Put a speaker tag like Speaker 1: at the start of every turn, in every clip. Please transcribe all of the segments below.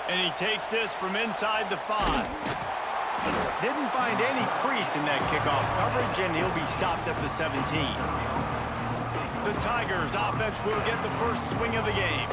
Speaker 1: And he takes this from inside the 5. Didn't find any crease in that kickoff coverage, and he'll be stopped at the 17. The Tigers offense will get the first swing of the game.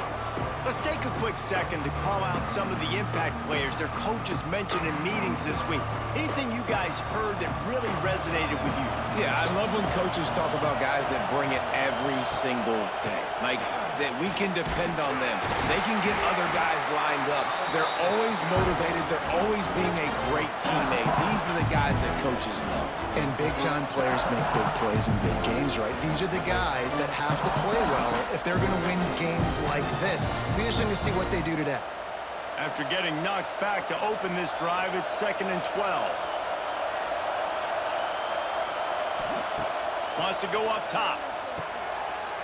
Speaker 1: Let's take a quick second to call out some of the impact players their coaches mentioned in meetings this week. Anything you guys heard that really resonated with you?
Speaker 2: Yeah, I love when coaches talk about guys that bring it every single day. Like, that we can depend on them. They can get other guys lined up. They're always motivated. They're always being a great teammate. These are the guys that coaches love.
Speaker 3: And big-time players make big plays in big games, right? These are the guys that have to play well if they're going to win games like this. Be interesting to see what they do today.
Speaker 1: After getting knocked back to open this drive, it's 2nd and 12. Wants to go up top.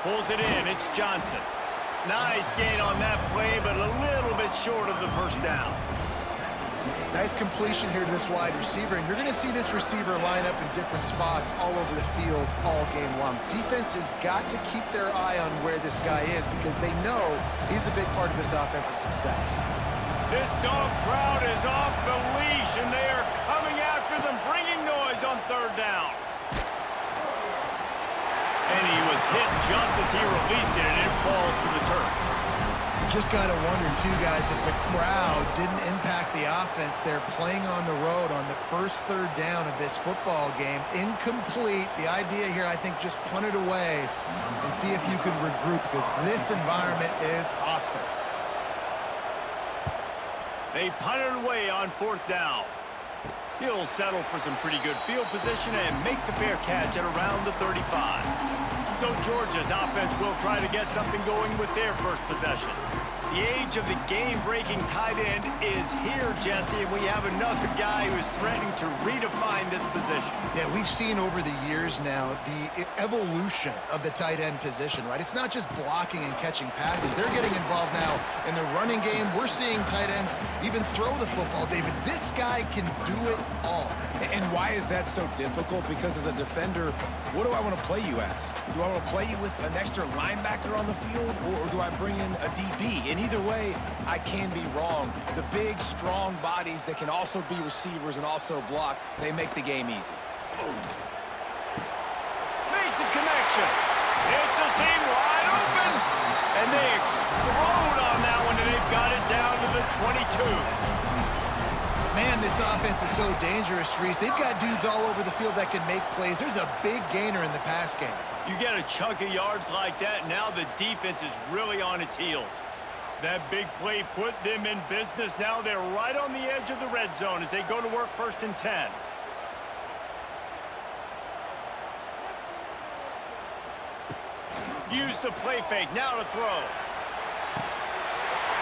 Speaker 1: Pulls it in. It's Johnson. Nice gain on that play, but a little bit short of the first down.
Speaker 3: Nice completion here to this wide receiver, and you're going to see this receiver line up in different spots all over the field all game long. Defense has got to keep their eye on where this guy is because they know he's a big part of this offense's success.
Speaker 1: This dog crowd is off the leash, and they are coming after them, bringing noise on 3rd down. And he was hit just as he released it, and it falls to the turf.
Speaker 3: Just got to wonder, too, guys, if the crowd didn't impact the offense. They're playing on the road on the first 3rd down of this football game. Incomplete. The idea here, I think, just punt it away and see if you can regroup because this environment is hostile.
Speaker 1: They punt it away on 4th down. He'll settle for some pretty good field position and make the fair catch at around the 35. So Georgia's offense will try to get something going with their first possession. The age of the game-breaking tight end is here, Jesse, and we have another guy who's threatening to redefine this position.
Speaker 3: Yeah, we've seen over the years now the evolution of the tight end position, right? It's not just blocking and catching passes. They're getting involved now in the running game. We're seeing tight ends even throw the football. David, this guy can do it all.
Speaker 2: And why is that so difficult? Because as a defender, what do I want to play you as? Do I want to play you with an extra linebacker on the field, or do I bring in a DB? And either way, I can be wrong. The big, strong bodies that can also be receivers and also block, they make the game easy.
Speaker 1: Makes a connection. It's a seam wide open. And they explode on that one, and they've got it down to the 22.
Speaker 3: Man, this offense is so dangerous, Reese. They've got dudes all over the field that can make plays. There's a big gainer in the pass game.
Speaker 1: You get a chunk of yards like that, now the defense is really on its heels. That big play put them in business. Now they're right on the edge of the red zone as they go to work 1st and 10. Use the play fake, now to throw.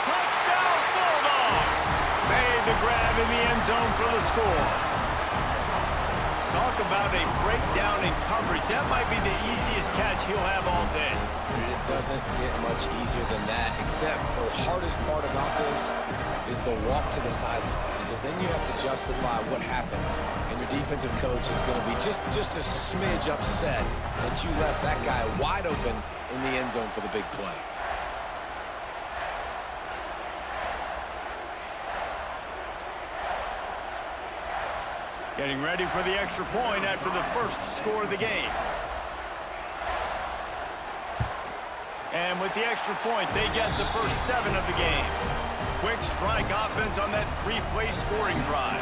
Speaker 1: Touchdown, Bulldogs! Made the grab in the end zone for the score. Talk about a breakdown in coverage. That might be the easiest catch he'll have all day.
Speaker 2: It doesn't get much easier than that, except the hardest part about this is the walk to the sidelines, because then you have to justify what happened, and your defensive coach is going to be just a smidge upset that you left that guy wide open in the end zone for the big play.
Speaker 1: Getting ready for the extra point after the first score of the game. And with the extra point, they get the first 7 of the game. Quick strike offense on that 3-play scoring drive.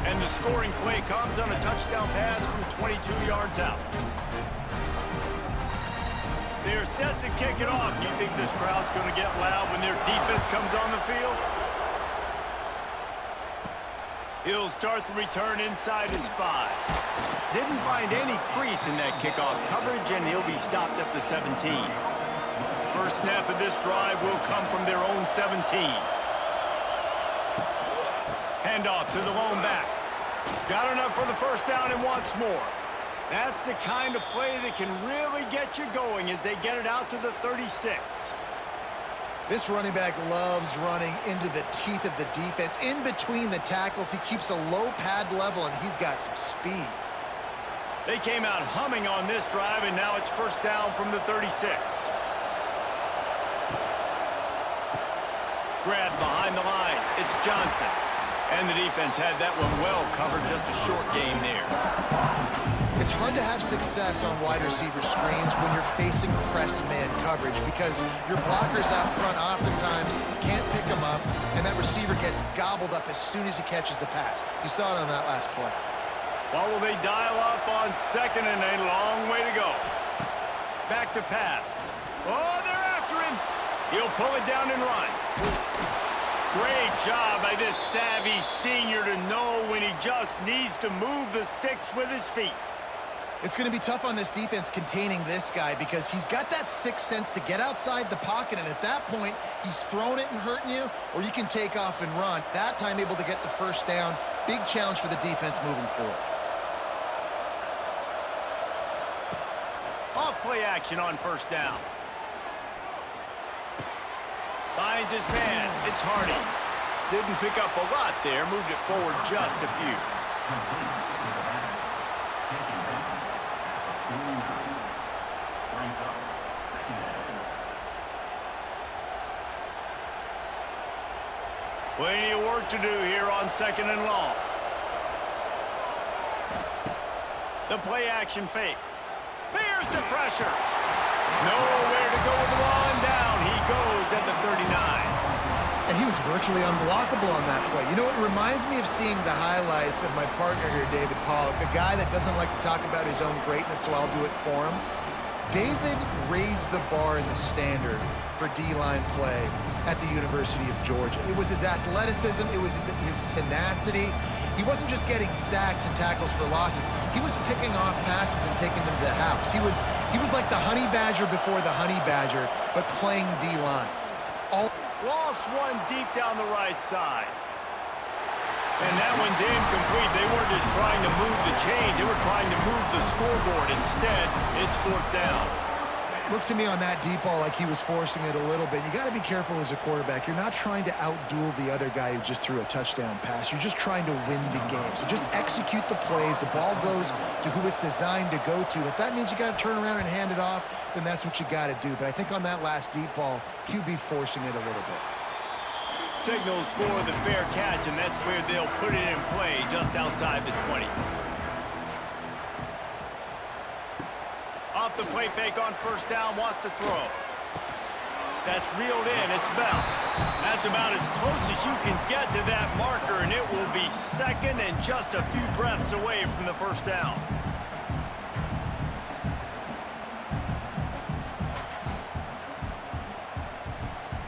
Speaker 1: And the scoring play comes on a touchdown pass from 22 yards out. They're set to kick it off. Do you think this crowd's going to get loud when their defense comes on the field? He'll start the return inside his 5. Didn't find any crease in that kickoff coverage, and he'll be stopped at the 17. First snap of this drive will come from their own 17. Handoff to the lone back. Got enough for the first down and wants more. That's the kind of play that can really get you going as they get it out to the 36.
Speaker 3: This running back loves running into the teeth of the defense. In between the tackles, he keeps a low pad level, and he's got some speed.
Speaker 1: They came out humming on this drive, and now it's first down from the 36. Grab behind the line. It's Johnson. And the defense had that one well covered, just a short gain there.
Speaker 3: It's hard to have success on wide receiver screens when you're facing press man coverage because your blockers out front oftentimes can't pick them up, and that receiver gets gobbled up as soon as he catches the pass. You saw it on that last play.
Speaker 1: Well, will they dial up on second and a long way to go? Back to pass. Oh, they're after him. He'll pull it down and run. Great job by this savvy senior to know when he just needs to move the sticks with his feet.
Speaker 3: It's going to be tough on this defense containing this guy because he's got that sixth sense to get outside the pocket, and at that point, he's throwing it and hurting you, or you can take off and run. That time able to get the first down. Big challenge for the defense moving forward.
Speaker 1: Off play action on first down. Finds his man. It's Hardy. Didn't pick up a lot there. Moved it forward just a few. Plenty of work to do here on second and long. The play action fake. Bears the pressure. Nowhere to go with the ball and down. He goes at the 39.
Speaker 3: And he was virtually unblockable on that play. You know, it reminds me of seeing the highlights of my partner here, David Pollock, a guy that doesn't like to talk about his own greatness, so I'll do it for him. David raised the bar in the standard for D-line play at the University of Georgia. It was his athleticism, it was his tenacity. He wasn't just getting sacks and tackles for losses. He was picking off passes and taking them to the house. He was like the honey badger before the honey badger, but playing D-line.
Speaker 1: Lost one deep down the right side. And that one's incomplete. They weren't just trying to move the chains. They were trying to move the scoreboard. Instead, it's fourth down.
Speaker 3: Looks to me on that deep ball like he was forcing it a little bit. You got to be careful as a quarterback. You're not trying to outduel the other guy who just threw a touchdown pass. You're just trying to win the game. So just execute the plays. The ball goes to who it's designed to go to. If that means you got to turn around and hand it off, then that's what you got to do. But I think on that last deep ball, QB forcing it a little bit.
Speaker 1: Signals for the fair catch, and that's where they'll put it in play, just outside the 20. Off the play fake on first down, wants to throw. That's reeled in, it's Bell. That's about as close as you can get to that marker, and it will be second and just a few breaths away from the first down.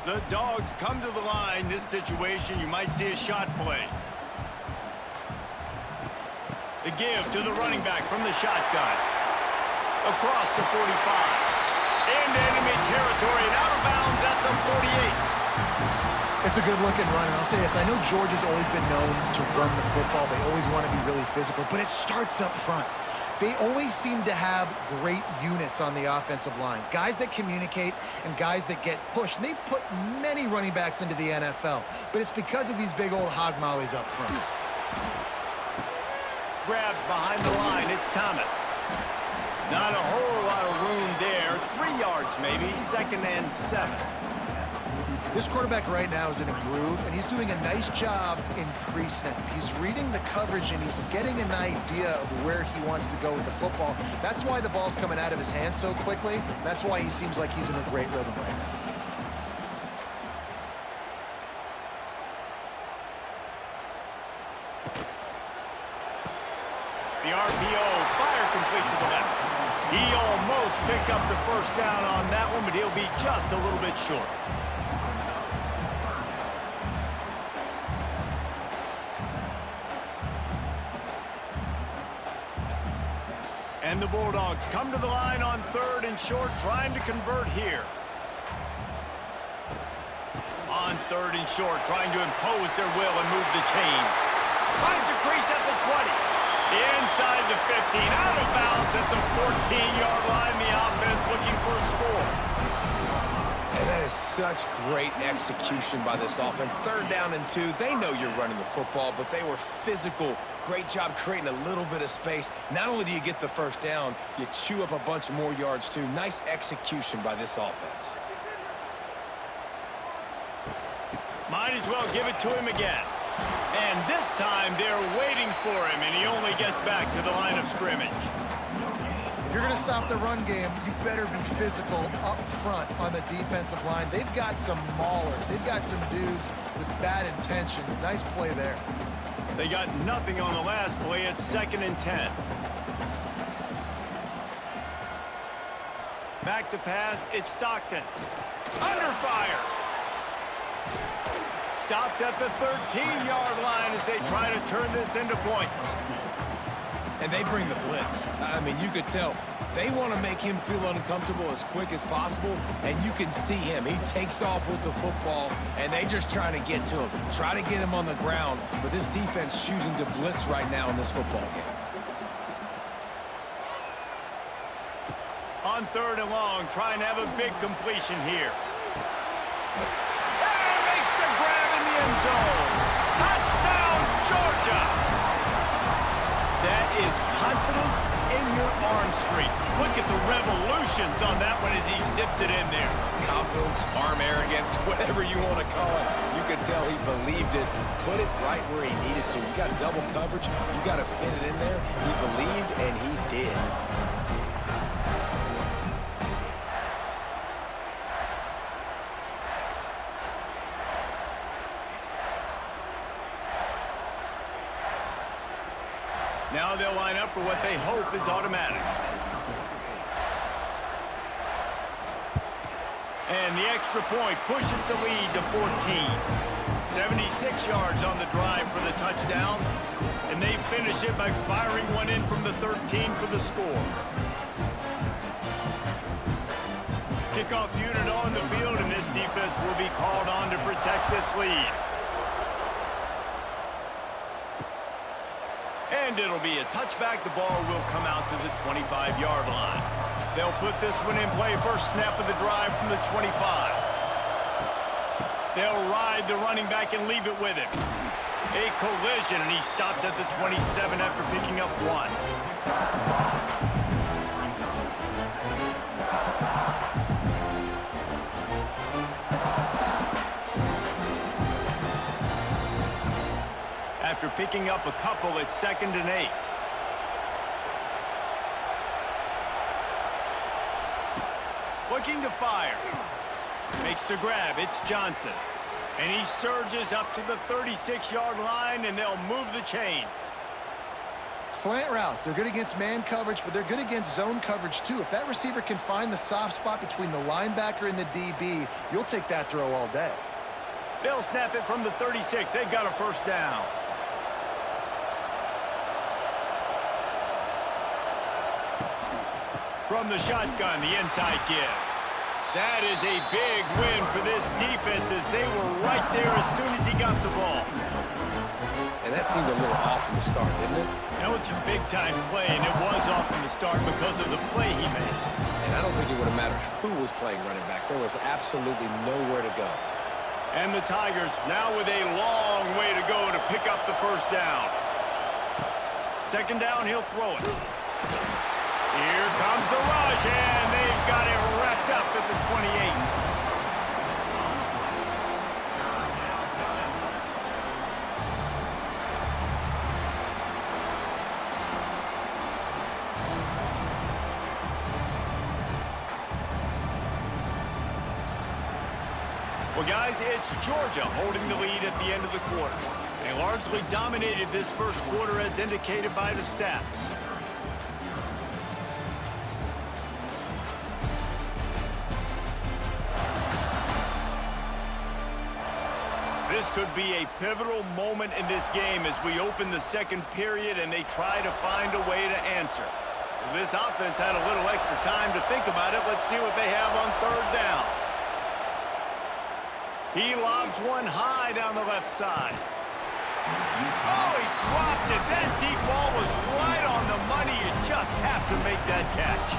Speaker 1: The Dogs come to the line. This situation, you might see a shot play. The give to the running back from the shotgun. Across the 45. Into enemy territory and out of bounds at the 48.
Speaker 3: It's a good-looking run, and I'll say this. I know Georgia's always been known to run the football. They always want to be really physical, but it starts up front. They always seem to have great units on the offensive line. Guys that communicate and guys that get pushed. And they've put many running backs into the NFL, but it's because of these big old hog mollies up front.
Speaker 1: Grabbed behind the line, it's Thomas. Not a whole lot of room there. 3 yards maybe, second and 7.
Speaker 3: This quarterback right now is in a groove, and he's doing a nice job in pre-snap. He's reading the coverage, and he's getting an idea of where he wants to go with the football. That's why the ball's coming out of his hands so quickly. That's why he seems like he's in a great rhythm right now.
Speaker 1: The RPO, fire complete to the left. He almost picked up the first down on that one, but he'll be just a little bit short. And the Bulldogs come to the line on third and short, trying to convert here. On third and short, trying to impose their will and move the chains. Finds a crease at the 20. Inside the 15, out of bounds at the 14-yard line. The offense looking for a score.
Speaker 2: And that is such great execution by this offense. Third down and 2. They know you're running the football, but they were physical. Great job creating a little bit of space. Not only do you get the first down, you chew up a bunch more yards too. Nice execution by this offense.
Speaker 1: Might as well give it to him again. And this time they're waiting for him, and he only gets back to the line of scrimmage.
Speaker 3: If you're going to stop the run game, you better be physical up front on the defensive line. They've got some maulers. They've got some dudes with bad intentions. Nice play there.
Speaker 1: They got nothing on the last play. It's 2nd and 10. Back to pass. It's Stockton. Under fire. Stopped at the 13-yard line as they try to turn this into points.
Speaker 2: And they bring the blitz. I mean, you could tell they want to make him feel uncomfortable as quick as possible, and you can see him. He takes off with the football, and they just trying to get to him, try to get him on the ground, but this defense choosing to blitz right now in this football game.
Speaker 1: On 3rd and long, trying to have a big completion here. Makes the grab in the end zone. Touchdown, Georgia! That is confidence in your arm streak. Look at the revolutions on that one as he zips it in there.
Speaker 2: Confidence, arm arrogance, whatever you want to call it. You can tell he believed it, put it right where he needed to. You got double coverage, you got to fit it in there. He believed, and he did.
Speaker 1: Now they'll line up for what they hope is automatic. And the extra point pushes the lead to 14. 76 yards on the drive for the touchdown. And they finish it by firing one in from the 13 for the score. Kickoff unit on the field, and this defense will be called on to protect this lead. And it'll be a touchback. The ball will come out to the 25-yard line. They'll put this one in play. First snap of the drive from the 25. They'll ride the running back and leave it with him. A collision, and he stopped at the 27 after picking up 1. After picking up a couple, it's 2nd and 8. Looking to fire. Makes the grab. It's Johnson. And he surges up to the 36-yard line, and they'll move the chains.
Speaker 3: Slant routes, they're good against man coverage, but they're good against zone coverage too. If that receiver can find the soft spot between the linebacker and the DB, you'll take that throw all day.
Speaker 1: They'll snap it from the 36. They've got a first down. From the shotgun, the inside give. That is a big win for this defense as they were right there as soon as he got the ball.
Speaker 2: And that seemed a little off from the start, didn't it?
Speaker 1: That was a big-time play, and it was off from the start because of the play he made.
Speaker 2: And I don't think it would have mattered who was playing running back. There was absolutely nowhere to go.
Speaker 1: And the Tigers now with a long way to go to pick up the first down. 2nd down, he'll throw it. Here comes the rush, and they've got it wrapped up at the 28. Well, guys, it's Georgia holding the lead at the end of the quarter. They largely dominated this first quarter as indicated by the stats. This could be a pivotal moment in this game as we open the second period and they try to find a way to answer. This offense had a little extra time to think about it. Let's see what they have on 3rd down. He lobs one high down the left side. Oh, he dropped it. That deep ball was right on the money. You just have to make that catch.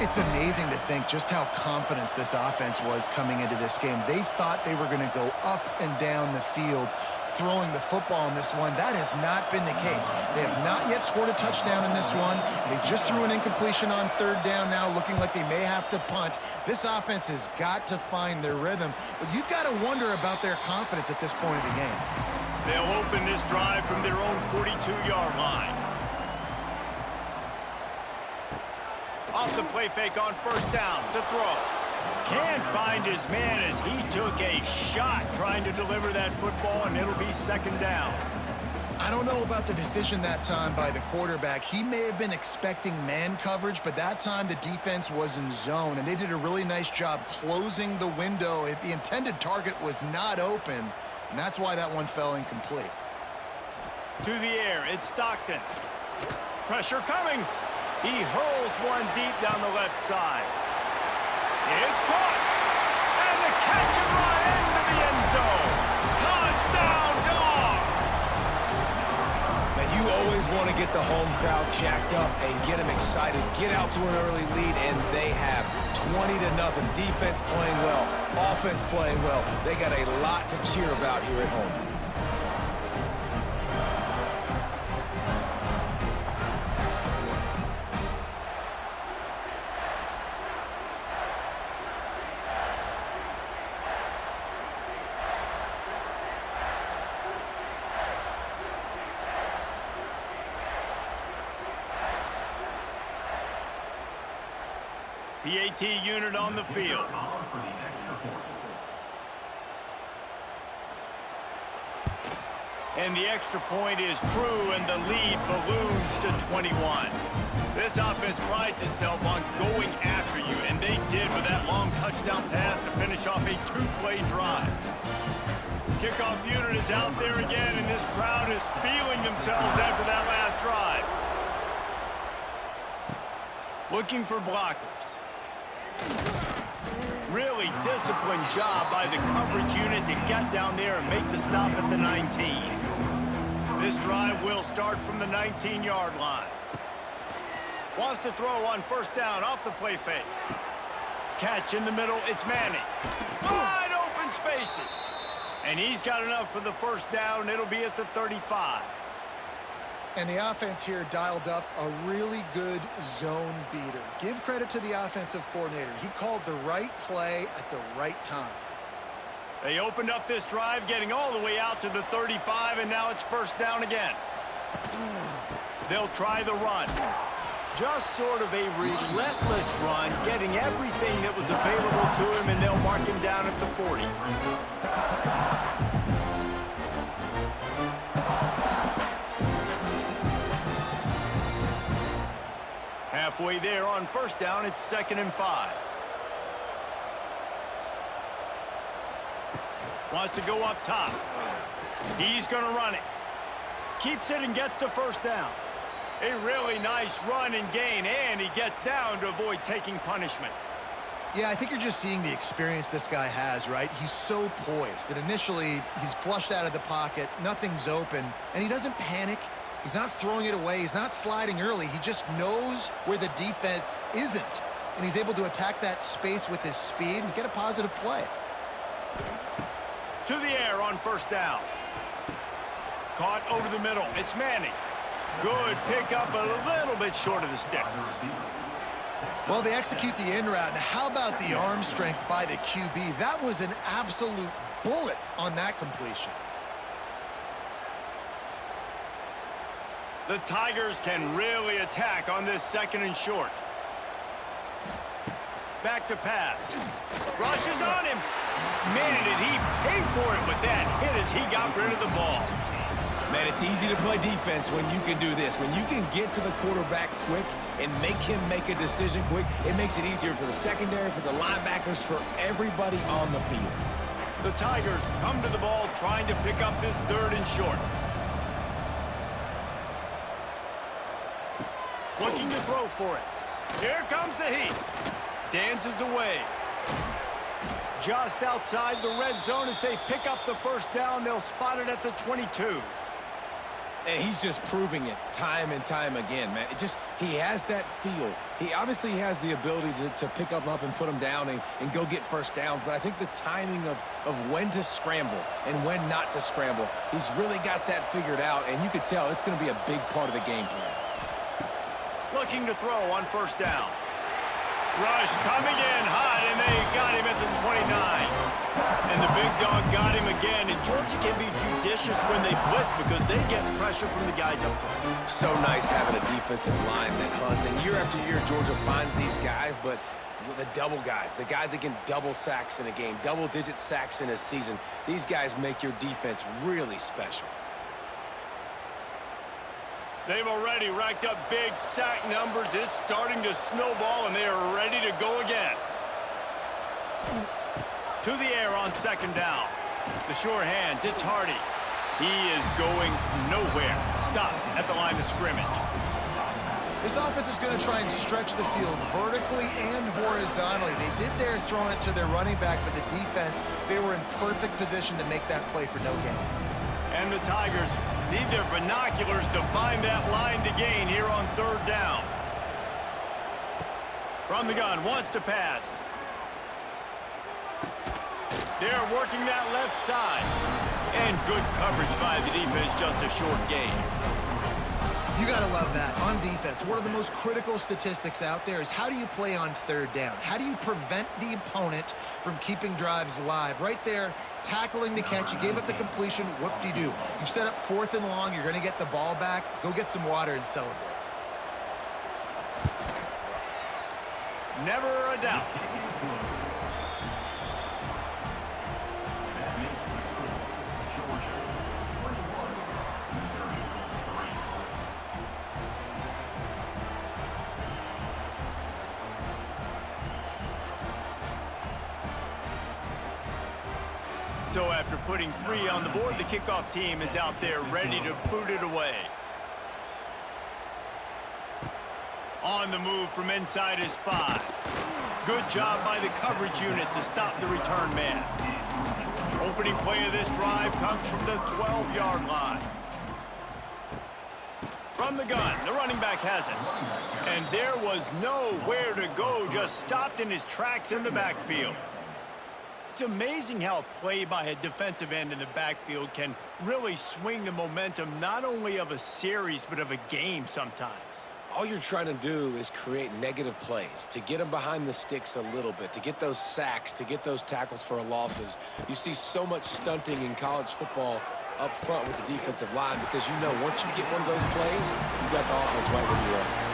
Speaker 3: It's amazing to think just how confident this offense was coming into this game. They thought they were going to go up and down the field throwing the football in this one. That has not been the case. They have not yet scored a touchdown in this one. They just threw an incompletion on third down now, looking like they may have to punt. This offense has got to find their rhythm, but you've got to wonder about their confidence at this point of the game.
Speaker 1: They'll open this drive from their own 42-yard line. Off the play fake on first down to throw. Can't find his man as he took a shot trying to deliver that football, and it'll be second down.
Speaker 3: I don't know about the decision that time by the quarterback. He may have been expecting man coverage, but that time the defense was in zone, and they did a really nice job closing the window. The intended target was not open, and that's why that one fell incomplete.
Speaker 1: To the air, it's Stockton. Pressure coming. He hurls one deep down the left side. It's caught. And the catch and run into the end zone. Touchdown, Dogs!
Speaker 2: Now, you always want to get the home crowd jacked up and get them excited. Get out to an early lead, and they have 20-0. Defense playing well. Offense playing well. They got a lot to cheer about here at home.
Speaker 1: PAT unit on the field. And the extra point is true, and the lead balloons to 21. This offense prides itself on going after you, and they did with that long touchdown pass to finish off a two-play drive. Kickoff unit is out there again, and this crowd is feeling themselves after that last drive. Looking for blockers. Really disciplined job by the coverage unit to get down there and make the stop at the 19. This drive will start from the 19-yard line. Wants to throw on first down off the play fake. Catch in the middle, it's Manning. Wide open spaces. And he's got enough for the first down. It'll be at the 35.
Speaker 3: And the offense here dialed up a really good zone beater. Give credit to the offensive coordinator. He called the right play at the right time.
Speaker 1: They opened up this drive, getting all the way out to the 35, and now it's first down again. They'll try the run. Just sort of a relentless run, getting everything that was available to him, and they'll mark him down at the 40. Halfway there on first down, it's 2nd and 5. Wants to go up top. He's going to run it. Keeps it and gets the first down. A really nice run and gain, and he gets down to avoid taking punishment.
Speaker 3: Yeah, I think you're just seeing the experience this guy has, right? He's so poised that initially he's flushed out of the pocket, nothing's open, and he doesn't panic. He's not throwing it away. He's not sliding early. He just knows where the defense isn't, and he's able to attack that space with his speed and get a positive play.
Speaker 1: To the air on first down. Caught over the middle. It's Manning. Good pickup, but a little bit short of the sticks.
Speaker 3: Well, they execute the in route. Now, how about the arm strength by the QB? That was an absolute bullet on that completion.
Speaker 1: The Tigers can really attack on this 2nd and short. Back to pass. Rushes on him. Man, did he pay for it with that hit as he got rid of the ball.
Speaker 2: Man, it's easy to play defense when you can do this. When you can get to the quarterback quick and make him make a decision quick, it makes it easier for the secondary, for the linebackers, for everybody on the field.
Speaker 1: The Tigers come to the ball trying to pick up this 3rd and short. Looking to throw for it. Here comes the heat. Dances away. Just outside the red zone as they pick up the first down. They'll spot it at the 22.
Speaker 2: And he's just proving it time and time again, man. He has that feel. He obviously has the ability to pick them up and put them down and go get first downs, but I think the timing of when to scramble and when not to scramble, he's really got that figured out, and you could tell it's going to be a big part of the game plan.
Speaker 1: Looking to throw on first down. Rush coming in hot, and they got him at the 29. And the big dog got him again, and Georgia can be judicious when they blitz because they get pressure from the guys up front.
Speaker 2: So nice having a defensive line that hunts, and year after year, Georgia finds these guys, but with the double guys, the guys that can double sacks in a game, double-digit sacks in a season, these guys make your defense really special.
Speaker 1: They've already racked up big sack numbers. It's starting to snowball, and they are ready to go again. To the air on second down. The sure hands, it's Hardy. He is going nowhere. Stop at the line of scrimmage.
Speaker 3: This offense is going to try and stretch the field vertically and horizontally. They did there throwing it to their running back, but the defense, they were in perfect position to make that play for no gain.
Speaker 1: And the Tigers need their binoculars to find that line to gain here on third down. From the gun, wants to pass. They're working that left side. And good coverage by the defense, just a short gain.
Speaker 3: You got to love that. On defense, one of the most critical statistics out there is how do you play on third down? How do you prevent the opponent from keeping drives alive? Right there, tackling the catch. You gave up the completion. Whoop-de-doo. You set up fourth and long. You're going to get the ball back. Go get some water and celebrate.
Speaker 1: Never a doubt. So after putting 3 on the board, the kickoff team is out there ready to boot it away. On the move from inside is 5. Good job by the coverage unit to stop the return man. Opening play of this drive comes from the 12-yard line. From the gun, the running back has it. And there was nowhere to go, just stopped in his tracks in the backfield. It's amazing how a play by a defensive end in the backfield can really swing the momentum not only of a series but of a game sometimes.
Speaker 2: All you're trying to do is create negative plays, to get them behind the sticks a little bit, to get those sacks, to get those tackles for losses. You see so much stunting in college football up front with the defensive line because you know once you get one of those plays, you got the offense right where you are.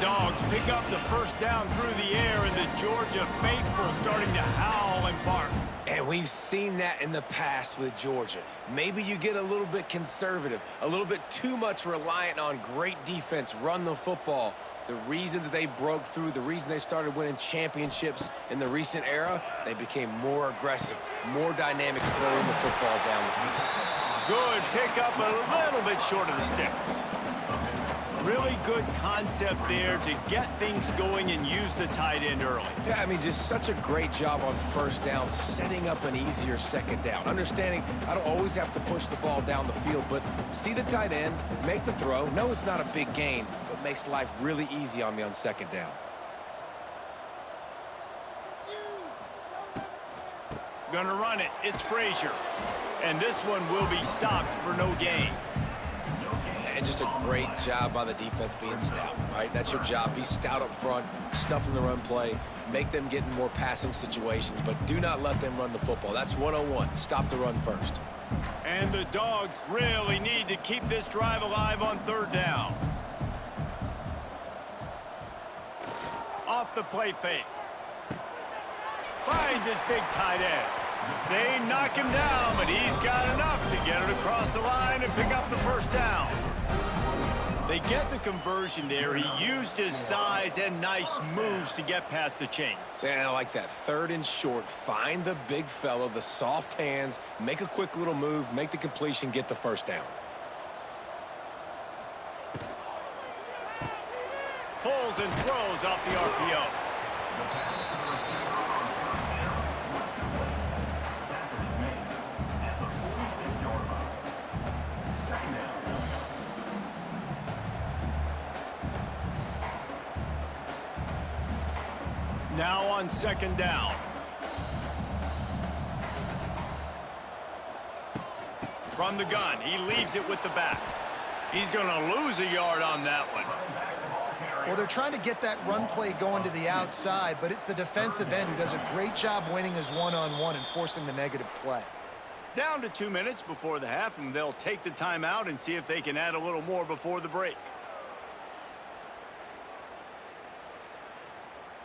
Speaker 1: Dogs pick up the first down through the air, and the Georgia faithful starting to howl and bark.
Speaker 2: And we've seen that in the past with Georgia. Maybe you get a little bit conservative, a little bit too much reliant on great defense, run the football. The reason that they broke through, the reason they started winning championships in the recent era, they became more aggressive, more dynamic throwing the football down the field.
Speaker 1: Good pickup, a little bit short of the sticks. Really good concept there to get things going and use the tight end early.
Speaker 2: Yeah, I mean, just such a great job on first down, setting up an easier second down. Understanding I don't always have to push the ball down the field, but see the tight end, make the throw. No, it's not a big gain, but makes life really easy on me on second down.
Speaker 1: Gonna run it. It's Frazier. And this one will be stopped for no gain.
Speaker 2: And just a great job by the defense being stout, right? That's your job. Be stout up front, stuff in the run play, make them get in more passing situations, but do not let them run the football. That's 101. Stop the run first.
Speaker 1: And the Dogs really need to keep this drive alive on third down. Off the play fake. Finds his big tight end. They knock him down, but he's got enough to get it across the line and pick up the first down. They get the conversion there. He used his size and nice moves to get past the chains.
Speaker 2: And I like that. Third and short. Find the big fella, the soft hands, make a quick little move, make the completion, get the first down.
Speaker 1: Pulls and throws off the RPO. Now on second down. From the gun, he leaves it with the back. He's going to lose a yard on that one.
Speaker 3: Well, they're trying to get that run play going to the outside, but it's the defensive end who does a great job winning his one-on-one and forcing the negative play.
Speaker 1: Down to 2 minutes before the half, and they'll take the timeout and see if they can add a little more before the break.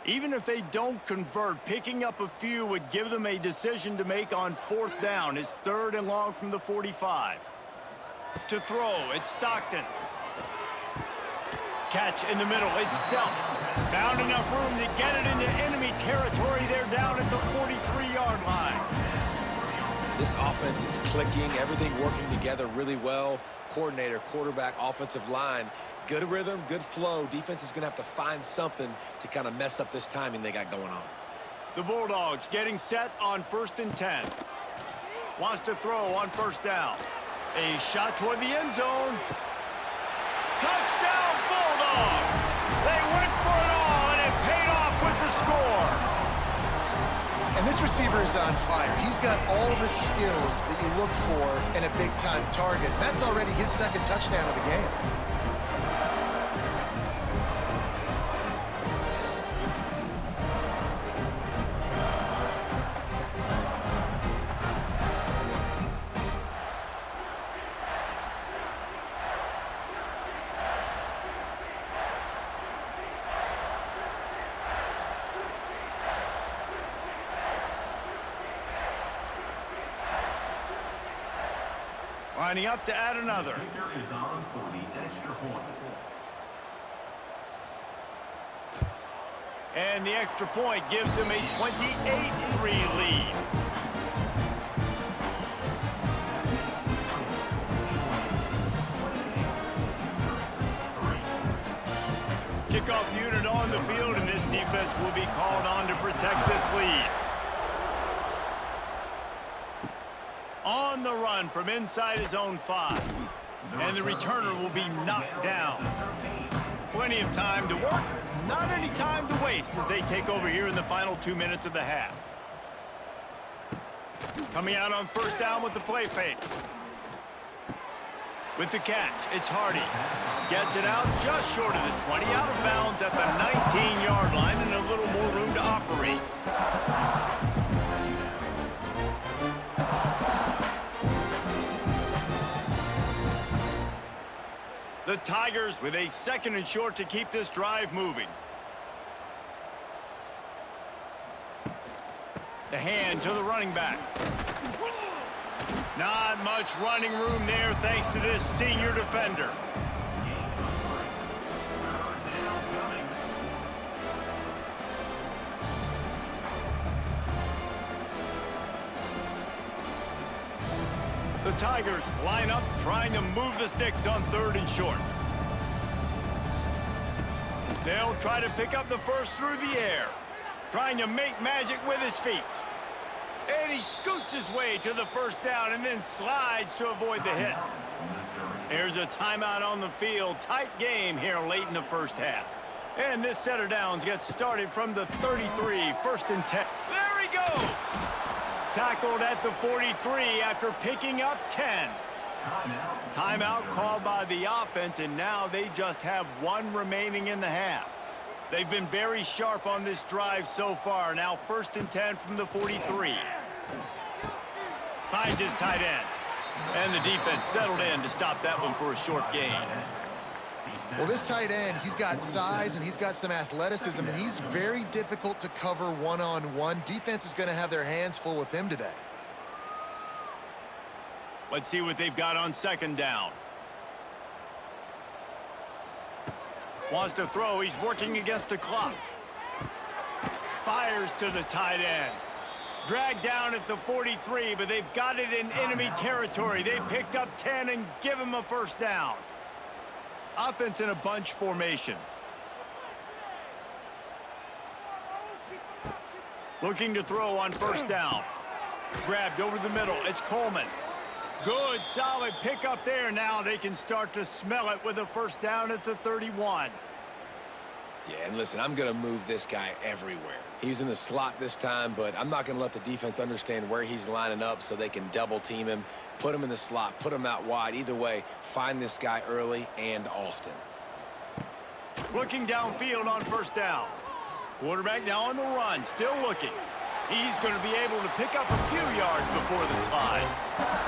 Speaker 1: Even if they don't convert, picking up a few would give them a decision to make on fourth down. It's 3rd and long from the 45. To throw, it's Stockton. Catch in the middle, it's Delp. Found enough room to get it into enemy territory. They're down at the 43-yard line.
Speaker 2: This offense is clicking, everything working together really well. Coordinator, quarterback, offensive line, good rhythm, good flow. Defense is going to have to find something to kind of mess up this timing they got going on.
Speaker 1: The Bulldogs getting set on 1st and 10. Wants to throw on 1st down. A shot toward the end zone. Touchdown, Bulldogs! They went for it all, and it paid off with the score.
Speaker 3: And this receiver is on fire. He's got all the skills that you look for in a big-time target. That's already his 2nd touchdown of the game.
Speaker 1: Lining up to add another. And the extra point gives them a 28-3 lead. Kickoff unit on the field, and this defense will be called on to protect this lead. On the run from inside his own 5. And the returner will be knocked down. Plenty of time to work, not any time to waste as they take over here in the final 2 minutes of the half. Coming out on 1st down with the play fake. With the catch, it's Hardy. Gets it out just short of the 20, out of bounds at the 19-yard line, and a little more room to operate. The Tigers with a 2nd and short to keep this drive moving. The hand to the running back. Not much running room there thanks to this senior defender. The Tigers line up, trying to move the sticks on 3rd and short. They'll try to pick up the first through the air, trying to make magic with his feet. And he scoots his way to the 1st down and then slides to avoid the hit. There's a timeout on the field. Tight game here late in the 1st half. And this set of downs gets started from the 33, 1st and 10. There he goes! Tackled at the 43 after picking up 10. Timeout called by the offense, and now they just have 1 remaining in the half. They've been very sharp on this drive so far. Now 1st and 10 from the 43. Finds his tight end. And the defense settled in to stop that one for a short gain.
Speaker 3: Well, this tight end, he's got size and he's got some athleticism, and he's very difficult to cover one-on-one. Defense is going to have their hands full with him today.
Speaker 1: Let's see what they've got on 2nd down. Wants to throw. He's working against the clock. Fires to the tight end. Dragged down at the 43, but they've got it in enemy territory. They picked up 10 and give him a 1st down. Offense in a bunch formation. Looking to throw on 1st down. Grabbed over the middle. It's Coleman. Good, solid pickup there. Now they can start to smell it with a 1st down at the 31.
Speaker 2: Yeah, and listen, I'm going to move this guy everywhere. He's in the slot this time, but I'm not going to let the defense understand where he's lining up so they can double team him, put him in the slot, put him out wide. Either way, find this guy early and often.
Speaker 1: Looking downfield on first down. Quarterback now on the run, still looking. He's going to be able to pick up a few yards before the slide.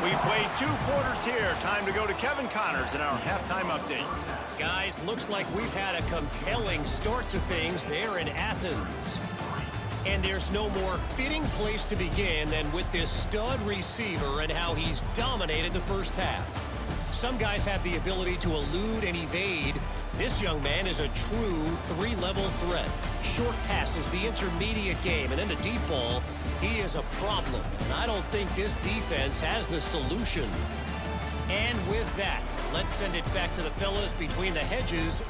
Speaker 1: We've played 2 quarters here. Time to go to Kevin Connors in our halftime update.
Speaker 4: Guys, looks like we've had a compelling start to things there in Athens. And there's no more fitting place to begin than with this stud receiver and how he's dominated the first half. Some guys have the ability to elude and evade. This young man is a true 3-level threat. Short passes, the intermediate game, and then the deep ball, he is a problem. And I don't think this defense has the solution. And with that, let's send it back to the fellas between the hedges